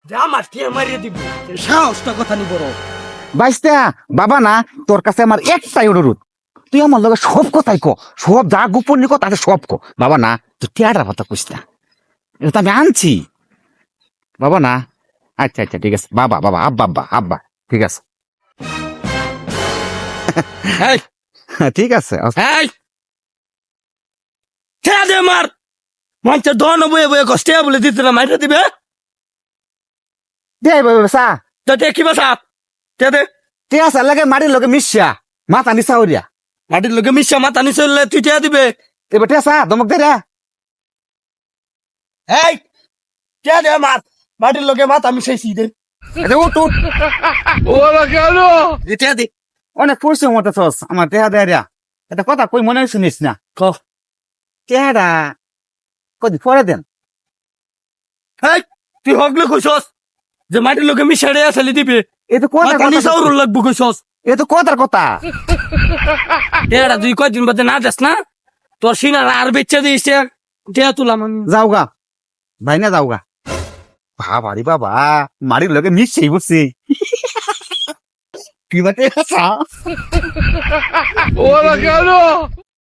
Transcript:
যে আমার টিয়া মারিয়ে দিব সাহসটা কথা নি বড় বাইস্তা বাবা না তোর কাছে আমার একটাই অনুরোধ, তুই আমার লগে সব কথাই ক, সব যা গোপনীয় কথা আছে সব ক। বাবা না তুই টিয়াটার কথা কইস না, এটা তো আমি আনছি। বাবা না, আচ্ছা আচ্ছা ঠিক আছে বাবা, বাবা আব্বা আব্বা আব্বা ঠিক আছে। এই ঠিক আছে এই টিয়া দে মার মঞ্চে দন বয়ে বয়ে কষ্টে বলে দিতে না মাইরে দিবে দে বাবা সা তো টিয়া কি বাসা টিয়া দে ঠিক আছে লাগে মাটির লগে মিশিয়া মাথা নিচা হরিয়া মাটির লোকে মিশা মাথা নি চললে তুই টিয়া দিবে এবার ঠিক আছে ধমক দে রে। এই টিয়া দে মার মাটির লোকে মাথা মিশাইছি দে আচ্ছা, উঠ উঠ ওরা কেন টিয়া দে অনেক পরিশ্রম করতেছস আমার টেহা দেয়া রিয়া, এটা কথা কই মনে শুনিস না, ক টেহাটা কদি পরে দেন। এই তুই হগলে কইছস যে মাটির লোকে মিশাড়ে আসলে দিবে এ তো কথার মাথা নি কথা, চাউর লাগবো কইছস এ তো কথার কথা। টিয়াটা তুই কয়দিন বাদে না যাস না তোর সিনার আর বেচা দিস টিয়া তুলাম আমি যাও গা ভাই না যাও গা। বাবা রে বাবা মাটির লগে মিশছেই বুঝছি। কি বাতে ওরা কেন